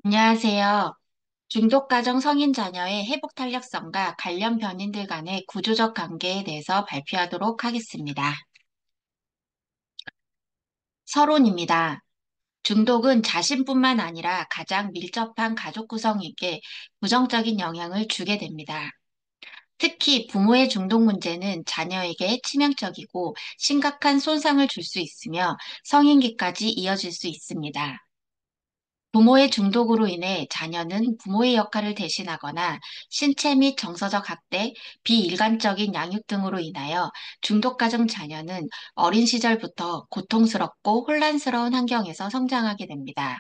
안녕하세요. 중독가정 성인 자녀의 회복 탄력성과 관련 변인들 간의 구조적 관계에 대해서 발표하도록 하겠습니다. 서론입니다. 중독은 자신뿐만 아니라 가장 밀접한 가족 구성에게 부정적인 영향을 주게 됩니다. 특히 부모의 중독 문제는 자녀에게 치명적이고 심각한 손상을 줄 수 있으며 성인기까지 이어질 수 있습니다. 부모의 중독으로 인해 자녀는 부모의 역할을 대신하거나 신체 및 정서적 학대, 비일관적인 양육 등으로 인하여 중독가정 자녀는 어린 시절부터 고통스럽고 혼란스러운 환경에서 성장하게 됩니다.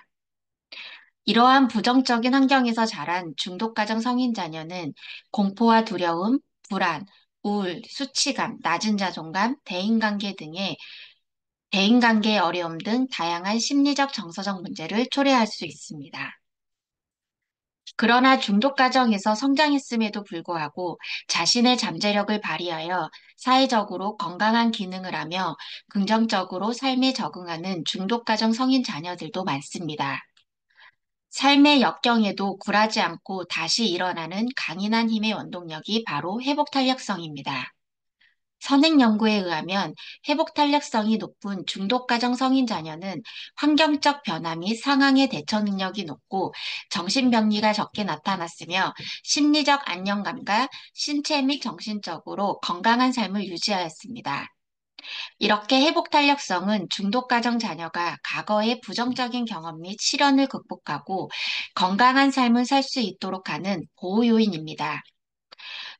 이러한 부정적인 환경에서 자란 중독가정 성인 자녀는 공포와 두려움, 불안, 우울, 수치감, 낮은 자존감, 대인관계의 어려움 등 다양한 심리적 정서적 문제를 초래할 수 있습니다. 그러나 중독 과정에서 성장했음에도 불구하고 자신의 잠재력을 발휘하여 사회적으로 건강한 기능을 하며 긍정적으로 삶에 적응하는 중독 과정 성인 자녀들도 많습니다. 삶의 역경에도 굴하지 않고 다시 일어나는 강인한 힘의 원동력이 바로 회복 탄력성입니다. 선행 연구에 의하면 회복 탄력성이 높은 중독가정 성인 자녀는 환경적 변화 및 상황의 대처 능력이 높고 정신병리가 적게 나타났으며 심리적 안정감과 신체 및 정신적으로 건강한 삶을 유지하였습니다. 이렇게 회복 탄력성은 중독가정 자녀가 과거의 부정적인 경험 및 시련을 극복하고 건강한 삶을 살 수 있도록 하는 보호 요인입니다.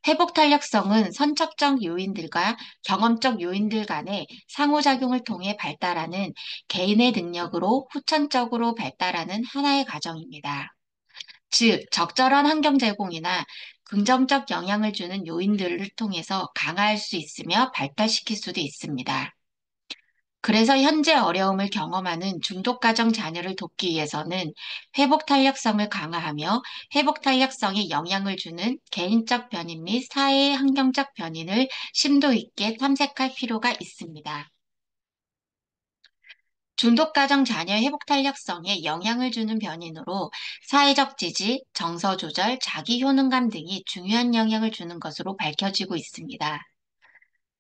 회복 탄력성은 선천적 요인들과 경험적 요인들 간의 상호작용을 통해 발달하는 개인의 능력으로 후천적으로 발달하는 하나의 과정입니다. 즉, 적절한 환경 제공이나 긍정적 영향을 주는 요인들을 통해서 강화할 수 있으며 발달시킬 수도 있습니다. 그래서 현재 어려움을 경험하는 중독 가정 자녀를 돕기 위해서는 회복 탄력성을 강화하며 회복 탄력성에 영향을 주는 개인적 변인 및 사회의 환경적 변인을 심도 있게 탐색할 필요가 있습니다. 중독 가정 자녀의 회복 탄력성에 영향을 주는 변인으로 사회적 지지, 정서 조절, 자기 효능감 등이 중요한 영향을 주는 것으로 밝혀지고 있습니다.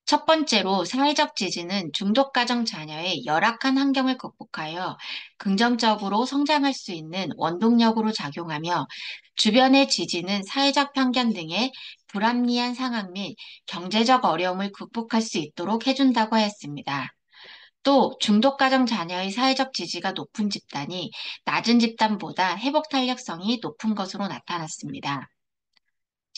첫 번째로 사회적 지지는 중독 가정 자녀의 열악한 환경을 극복하여 긍정적으로 성장할 수 있는 원동력으로 작용하며, 주변의 지지는 사회적 편견 등의 불합리한 상황 및 경제적 어려움을 극복할 수 있도록 해준다고 하였습니다. 또 중독 가정 자녀의 사회적 지지가 높은 집단이 낮은 집단보다 회복 탄력성이 높은 것으로 나타났습니다.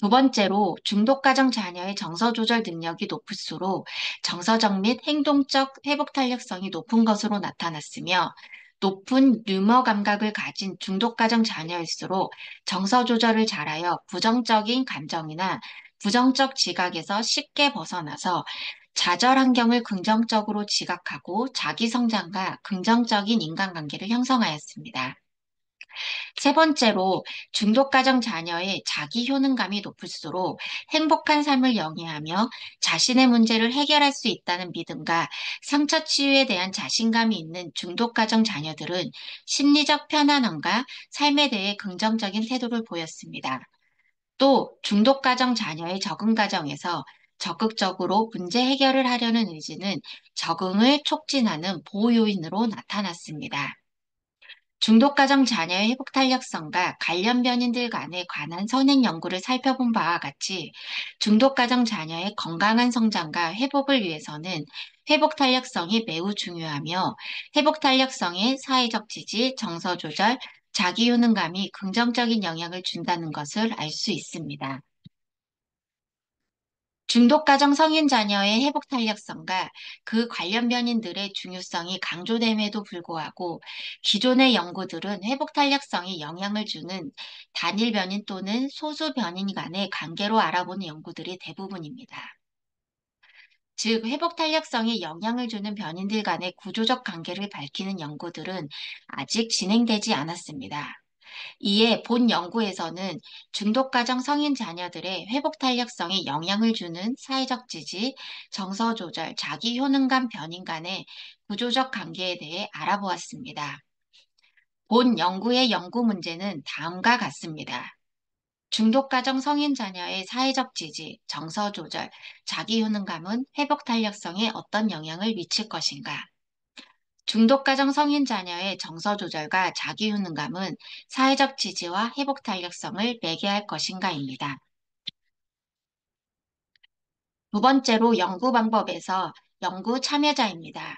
두 번째로 중독 가정 자녀의 정서 조절 능력이 높을수록 정서적 및 행동적 회복 탄력성이 높은 것으로 나타났으며, 높은 유머 감각을 가진 중독 가정 자녀일수록 정서 조절을 잘하여 부정적인 감정이나 부정적 지각에서 쉽게 벗어나서 좌절 환경을 긍정적으로 지각하고 자기 성장과 긍정적인 인간관계를 형성하였습니다. 세 번째로 중독 가정 자녀의 자기 효능감이 높을수록 행복한 삶을 영위하며 자신의 문제를 해결할 수 있다는 믿음과 상처 치유에 대한 자신감이 있는 중독 가정 자녀들은 심리적 편안함과 삶에 대해 긍정적인 태도를 보였습니다. 또 중독 가정 자녀의 적응 과정에서 적극적으로 문제 해결을 하려는 의지는 적응을 촉진하는 보호 요인으로 나타났습니다. 중독가정 자녀의 회복 탄력성과 관련 변인들 간에 관한 선행 연구를 살펴본 바와 같이 중독가정 자녀의 건강한 성장과 회복을 위해서는 회복 탄력성이 매우 중요하며, 회복 탄력성의 사회적 지지, 정서 조절, 자기 효능감이 긍정적인 영향을 준다는 것을 알 수 있습니다. 중독가정 성인 자녀의 회복 탄력성과 그 관련 변인들의 중요성이 강조됨에도 불구하고 기존의 연구들은 회복 탄력성에 영향을 주는 단일 변인 또는 소수 변인 간의 관계로 알아보는 연구들이 대부분입니다. 즉, 회복 탄력성에 영향을 주는 변인들 간의 구조적 관계를 밝히는 연구들은 아직 진행되지 않았습니다. 이에 본 연구에서는 중독가정 성인 자녀들의 회복 탄력성에 영향을 주는 사회적 지지, 정서 조절, 자기 효능감 변인 간의 구조적 관계에 대해 알아보았습니다. 본 연구의 연구 문제는 다음과 같습니다. 중독가정 성인 자녀의 사회적 지지, 정서 조절, 자기 효능감은 회복 탄력성에 어떤 영향을 미칠 것인가? 중독가정 성인 자녀의 정서 조절과 자기 효능감은 사회적 지지와 회복 탄력성을 매개할 것인가입니다. 두 번째로 연구 방법에서 연구 참여자입니다.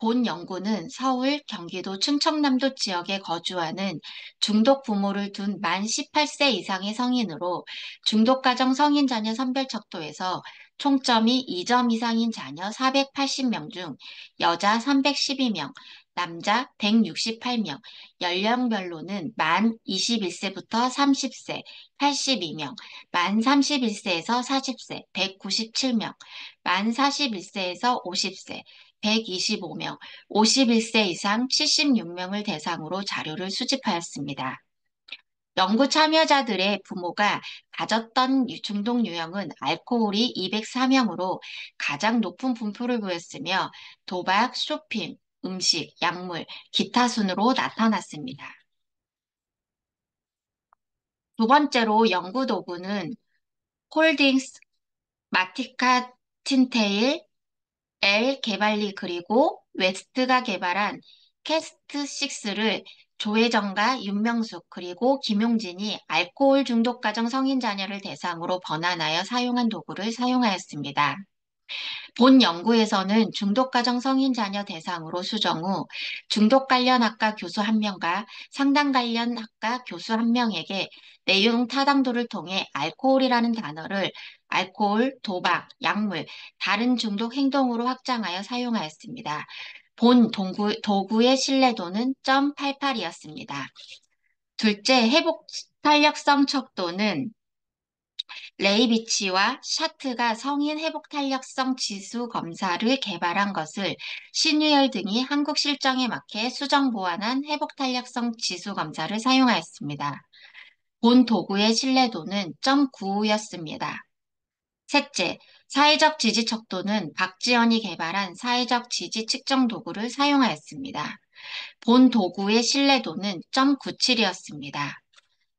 본 연구는 서울, 경기도, 충청남도 지역에 거주하는 중독 부모를 둔 만 18세 이상의 성인으로 중독가정 성인 자녀 선별 척도에서 총점이 2점 이상인 자녀 480명 중 여자 312명, 남자 168명, 연령별로는 만 21세부터 30세 82명, 만 31세에서 40세 197명, 만 41세에서 50세 125명, 51세 이상 76명을 대상으로 자료를 수집하였습니다. 연구 참여자들의 부모가 가졌던 중독 유형은 알코올이 204명으로 가장 높은 분포를 보였으며 도박, 쇼핑, 음식, 약물, 기타 순으로 나타났습니다. 두 번째로 연구 도구는 홀딩스, 마티카 틴테일, 엘 개발리 그리고 웨스트가 개발한 캐스트6를 조혜정과 윤명숙 그리고 김용진이 알코올 중독 가정 성인 자녀를 대상으로 번안하여 사용한 도구를 사용하였습니다. 본 연구에서는 중독 가정 성인 자녀 대상으로 수정 후 중독 관련 학과 교수 1명과 상담 관련 학과 교수 1명에게 내용 타당도를 통해 알코올이라는 단어를 알코올, 도박, 약물, 다른 중독 행동으로 확장하여 사용하였습니다. 본 도구의 신뢰도는 0.88이었습니다. 둘째, 회복 탄력성 척도는 레이비치와 샤트가 성인 회복 탄력성 지수 검사를 개발한 것을 신유열 등이 한국 실정에 맞게 수정 보완한 회복 탄력성 지수 검사를 사용하였습니다. 본 도구의 신뢰도는 0.95였습니다. 셋째, 사회적 지지 척도는 박지연이 개발한 사회적 지지 측정 도구를 사용하였습니다. 본 도구의 신뢰도는 0.97이었습니다.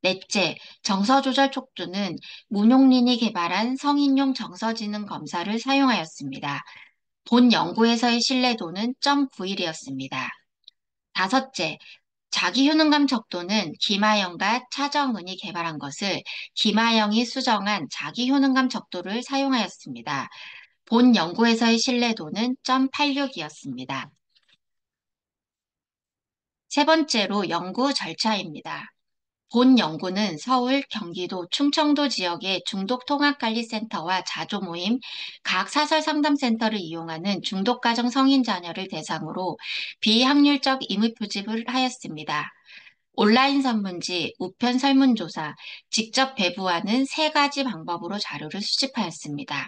넷째, 정서조절 촉두는 문용린이 개발한 성인용 정서지능 검사를 사용하였습니다. 본 연구에서의 신뢰도는 0.91이었습니다. 다섯째, 자기효능감 척도는 김하영과 차정은이 개발한 것을 김하영이 수정한 자기효능감 척도를 사용하였습니다. 본 연구에서의 신뢰도는 0.86이었습니다. 세 번째로 연구 절차입니다. 본 연구는 서울, 경기도, 충청도 지역의 중독통합관리센터와 자조모임, 각 사설상담센터를 이용하는 중독가정 성인 자녀를 대상으로 비확률적 의무표집을 하였습니다. 온라인 설문지, 우편 설문조사, 직접 배부하는 세 가지 방법으로 자료를 수집하였습니다.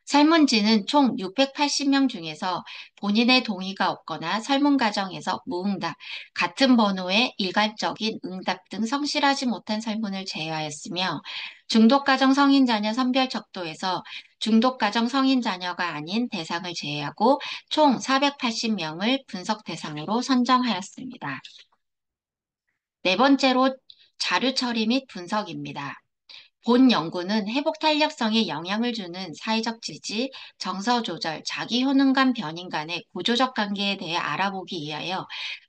설문지는 총 680명 중에서 본인의 동의가 없거나 설문 과정에서 무응답, 같은 번호의 일괄적인 응답 등 성실하지 못한 설문을 제외하였으며 중독가정 성인 자녀 선별 척도에서 중독가정 성인 자녀가 아닌 대상을 제외하고 총 480명을 분석 대상으로 선정하였습니다. 네 번째로 자료 처리 및 분석입니다. 본 연구는 회복 탄력성에 영향을 주는 사회적 지지, 정서 조절, 자기 효능감 변인 간의 구조적 관계에 대해 알아보기 위하여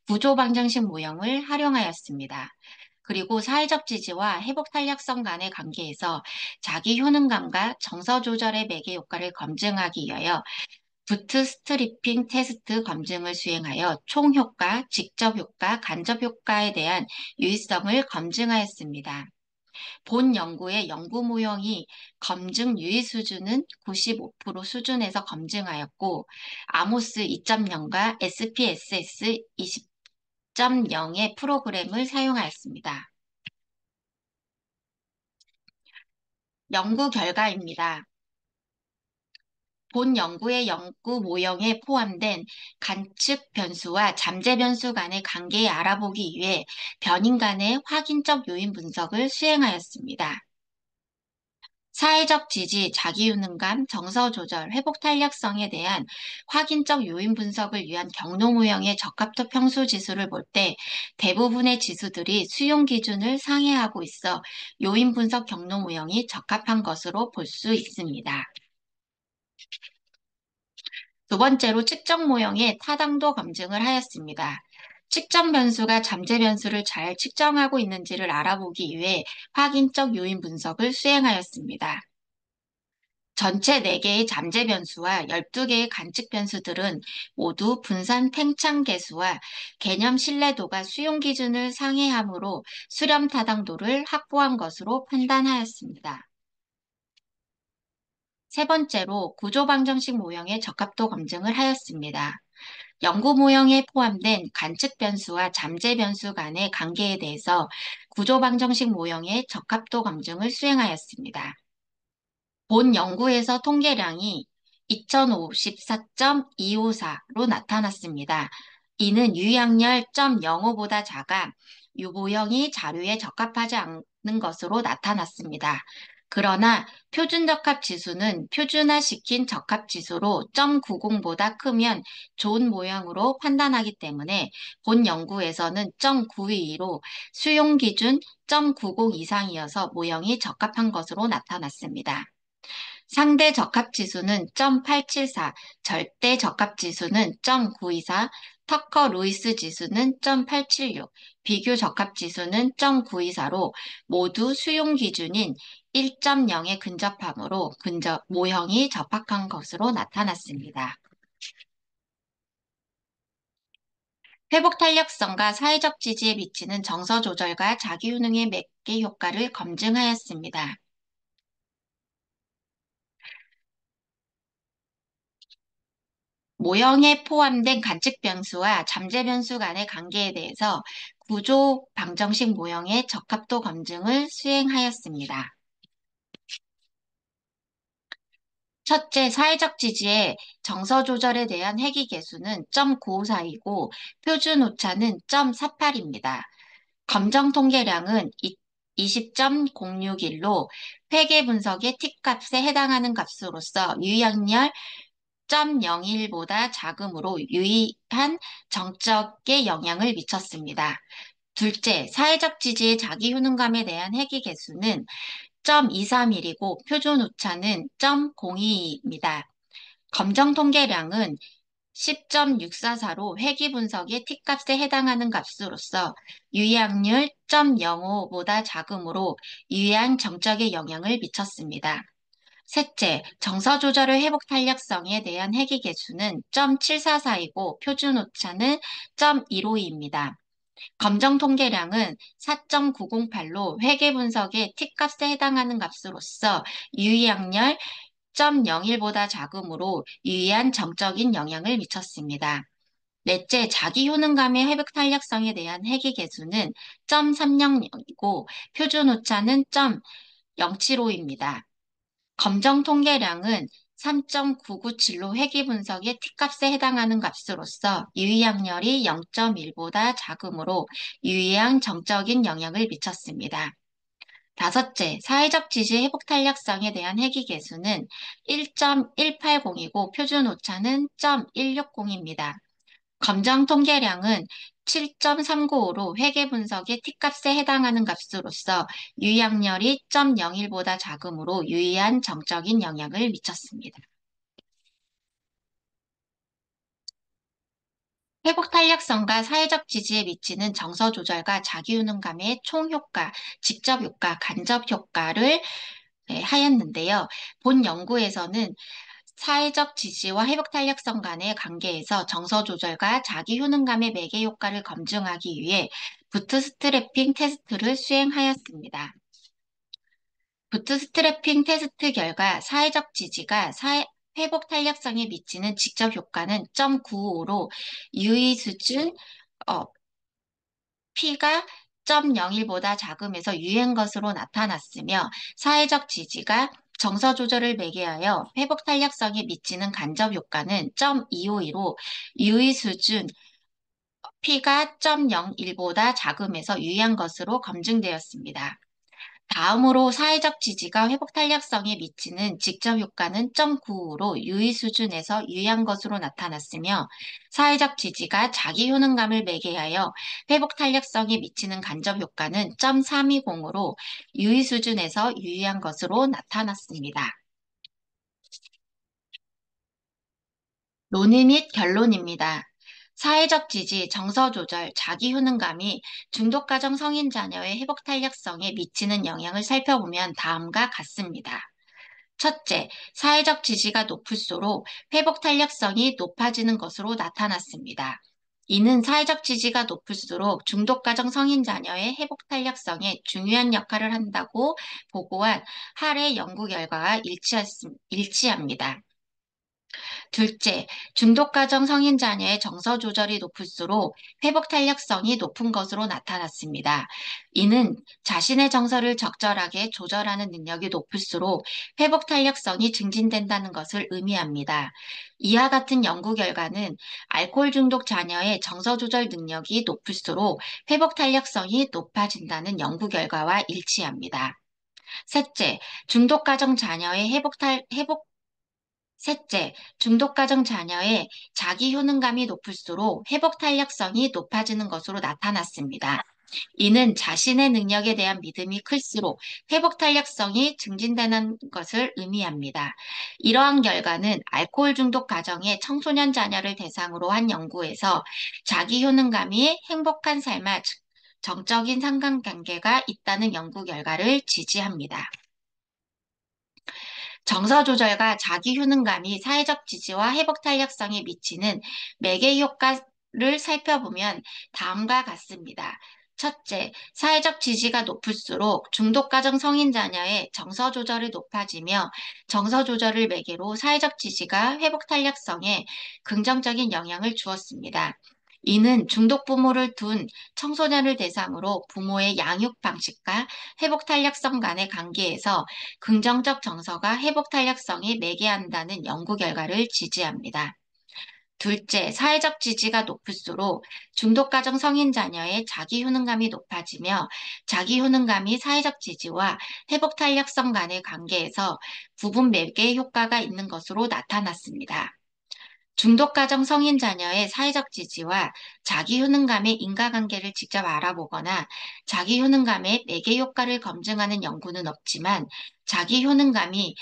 구조 방정식 모형을 활용하였습니다. 그리고 사회적 지지와 회복 탄력성 간의 관계에서 자기 효능감과 정서 조절의 매개 효과를 검증하기 위하여 부트스트리핑 테스트 검증을 수행하여 총 효과, 직접 효과, 간접 효과에 대한 유의성을 검증하였습니다. 본 연구의 연구 모형이 검증 유의 수준은 95% 수준에서 검증하였고, 아모스 2.0과 SPSS 20.0의 프로그램을 사용하였습니다. 연구 결과입니다. 본 연구의 연구 모형에 포함된 관측 변수와 잠재 변수 간의 관계를 알아보기 위해 변인 간의 확인적 요인 분석을 수행하였습니다. 사회적 지지, 자기유능감, 정서 조절, 회복 탄력성에 대한 확인적 요인 분석을 위한 경로 모형의 적합도 평수 지수를 볼 때 대부분의 지수들이 수용 기준을 상회하고 있어 요인 분석 경로 모형이 적합한 것으로 볼 수 있습니다. 두 번째로 측정 모형의 타당도 검증을 하였습니다. 측정 변수가 잠재 변수를 잘 측정하고 있는지를 알아보기 위해 확인적 요인 분석을 수행하였습니다. 전체 4개의 잠재 변수와 12개의 관측 변수들은 모두 분산 팽창 계수와 개념 신뢰도가 수용 기준을 상회하므로 수렴 타당도를 확보한 것으로 판단하였습니다. 세 번째로 구조 방정식 모형의 적합도 검증을 하였습니다. 연구 모형에 포함된 관측 변수와 잠재 변수 간의 관계에 대해서 구조 방정식 모형의 적합도 검증을 수행하였습니다. 본 연구에서 통계량이 2054.254로 나타났습니다. 이는 유의학열 0.05보다 작아 유보형이 자료에 적합하지 않는 것으로 나타났습니다. 그러나 표준 적합 지수는 표준화시킨 적합 지수로 0.90보다 크면 좋은 모형으로 판단하기 때문에 본 연구에서는 0.922로 수용 기준 0.90 이상이어서 모형이 적합한 것으로 나타났습니다. 상대 적합 지수는 0.874, 절대 적합 지수는 0.924, 터커 루이스 지수는 0.876, 비교 적합 지수는 0.924로 모두 수용 기준인 1.0에 근접하므로 모형이 적합한 것으로 나타났습니다. 회복 탄력성과 사회적 지지에 미치는 정서 조절과 자기유능의 매개 효과를 검증하였습니다. 모형에 포함된 관측 변수와 잠재 변수 간의 관계에 대해서 구조 방정식 모형의 적합도 검증을 수행하였습니다. 첫째, 사회적 지지의 정서 조절에 대한 회귀 계수는 0.954이고 표준 오차는 0.48입니다. 검정 통계량은 20.061로 회계 분석의 t값에 해당하는 값으로서 유의학열 0.01보다 작음으로 유의한 정적에 영향을 미쳤습니다. 둘째, 사회적 지지의 자기 효능감에 대한 회귀 개수는 0.23이고 표준 오차는 0.02입니다. 검정 통계량은 10.644로 회귀 분석의 t값에 해당하는 값으로서 유의확률 0.05보다 작음으로 유의한 정적에 영향을 미쳤습니다. 셋째, 정서 조절의 회복 탄력성에 대한 회귀 개수는 0.744이고 표준 오차는 0.152입니다. 검정 통계량은 4.908로 회계 분석의 t값에 해당하는 값으로서 유의약열 0.01보다 작음으로 유의한 정적인 영향을 미쳤습니다. 넷째, 자기 효능감의 회복 탄력성에 대한 회귀 개수는 0.300이고 표준 오차는 0.075입니다. 검정 통계량은 3.997로 회귀 분석의 t값에 해당하는 값으로서 유의항열이 0.1보다 작으므로 유의한 정적인 영향을 미쳤습니다. 다섯째, 사회적 지지 회복 탄력성에 대한 회귀 계수는 1.180이고 표준 오차는 0.160입니다. 검정 통계량은 7.395로 회계 분석의 t값에 해당하는 값으로서 유의항열이 0.01보다 작으므로 유의한 정적인 영향을 미쳤습니다. 회복 탄력성과 사회적 지지에 미치는 정서 조절과 자기유능감의 총효과, 직접 효과, 간접 효과를 하였는데요. 본 연구에서는 사회적 지지와 회복 탄력성 간의 관계에서 정서 조절과 자기 효능감의 매개 효과를 검증하기 위해 부트스트래핑 테스트를 수행하였습니다. 부트스트래핑 테스트 결과 사회적 지지가 회복 탄력성에 미치는 직접 효과는 0.95로 유의 수준 P가 0.01보다 작음에서 유행 것으로 나타났으며 사회적 지지가 정서 조절을 매개하여 회복 탄력성에 미치는 간접 효과는 0.252로 유의 수준 P가 0.01보다 작음에서 유의한 것으로 검증되었습니다. 다음으로 사회적 지지가 회복 탄력성에 미치는 직접 효과는 0.95로 유의 수준에서 유의한 것으로 나타났으며, 사회적 지지가 자기 효능감을 매개하여 회복 탄력성에 미치는 간접 효과는 0.320으로 유의 수준에서 유의한 것으로 나타났습니다. 논의 및 결론입니다. 사회적 지지, 정서 조절, 자기 효능감이 중독 가정 성인 자녀의 회복 탄력성에 미치는 영향을 살펴보면 다음과 같습니다. 첫째, 사회적 지지가 높을수록 회복 탄력성이 높아지는 것으로 나타났습니다. 이는 사회적 지지가 높을수록 중독 가정 성인 자녀의 회복 탄력성에 중요한 역할을 한다고 보고한 할의 연구 결과와 일치합니다. 둘째, 중독가정 성인 자녀의 정서 조절이 높을수록 회복 탄력성이 높은 것으로 나타났습니다. 이는 자신의 정서를 적절하게 조절하는 능력이 높을수록 회복 탄력성이 증진된다는 것을 의미합니다. 이와 같은 연구 결과는 알코올 중독 자녀의 정서 조절 능력이 높을수록 회복 탄력성이 높아진다는 연구 결과와 일치합니다. 셋째, 중독가정 자녀의 셋째, 중독가정 자녀의 자기 효능감이 높을수록 회복 탄력성이 높아지는 것으로 나타났습니다. 이는 자신의 능력에 대한 믿음이 클수록 회복 탄력성이 증진되는 것을 의미합니다. 이러한 결과는 알코올 중독 가정의 청소년 자녀를 대상으로 한 연구에서 자기 효능감이 행복한 삶과 정적인 상관관계가 있다는 연구 결과를 지지합니다. 정서 조절과 자기 효능감이 사회적 지지와 회복 탄력성에 미치는 매개 효과를 살펴보면 다음과 같습니다. 첫째, 사회적 지지가 높을수록 중독가정 성인 자녀의 정서 조절이 높아지며, 정서 조절을 매개로 사회적 지지가 회복 탄력성에 긍정적인 영향을 주었습니다. 이는 중독 부모를 둔 청소년을 대상으로 부모의 양육 방식과 회복 탄력성 간의 관계에서 긍정적 정서가 회복 탄력성에 매개한다는 연구 결과를 지지합니다. 둘째, 사회적 지지가 높을수록 중독가정 성인 자녀의 자기 효능감이 높아지며, 자기 효능감이 사회적 지지와 회복 탄력성 간의 관계에서 부분 매개 효과가 있는 것으로 나타났습니다. 중독가정 성인 자녀의 사회적 지지와 자기 효능감의 인과관계를 직접 알아보거나 자기 효능감의 매개 효과를 검증하는 연구는 없지만, 자기 효능감이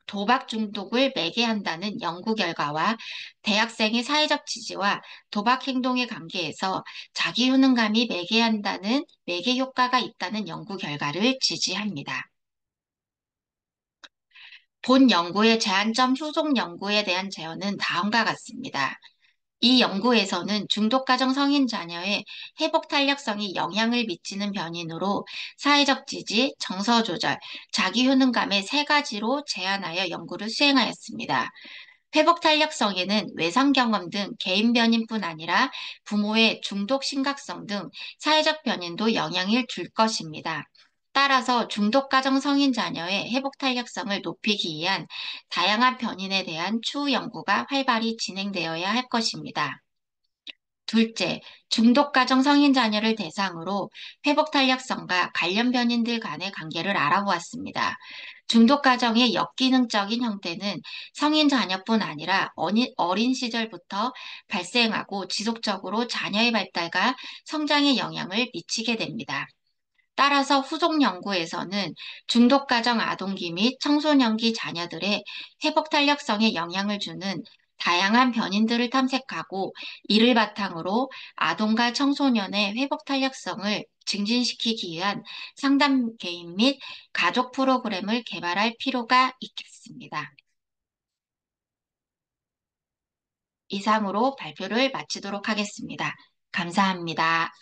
도박 중독을 매개한다는 연구 결과와 대학생의 사회적 지지와 도박 행동의 관계에서 자기 효능감이 매개한다는 매개 효과가 있다는 연구 결과를 지지합니다. 본 연구의 제한점 후속 연구에 대한 제언은 다음과 같습니다. 이 연구에서는 중독가정 성인 자녀의 회복 탄력성이 영향을 미치는 변인으로 사회적 지지, 정서 조절, 자기 효능감의 세 가지로 제한하여 연구를 수행하였습니다. 회복 탄력성에는 외상 경험 등 개인 변인뿐 아니라 부모의 중독 심각성 등 사회적 변인도 영향을 줄 것입니다. 따라서 중독 가정 성인 자녀의 회복 탄력성을 높이기 위한 다양한 변인에 대한 추후 연구가 활발히 진행되어야 할 것입니다. 둘째, 중독 가정 성인 자녀를 대상으로 회복 탄력성과 관련 변인들 간의 관계를 알아보았습니다. 중독 가정의 역기능적인 형태는 성인 자녀뿐 아니라 어린 시절부터 발생하고 지속적으로 자녀의 발달과 성장에 영향을 미치게 됩니다. 따라서 후속 연구에서는 중독 가정 아동기 및 청소년기 자녀들의 회복 탄력성에 영향을 주는 다양한 변인들을 탐색하고, 이를 바탕으로 아동과 청소년의 회복 탄력성을 증진시키기 위한 상담 개인 및 가족 프로그램을 개발할 필요가 있겠습니다. 이상으로 발표를 마치도록 하겠습니다. 감사합니다.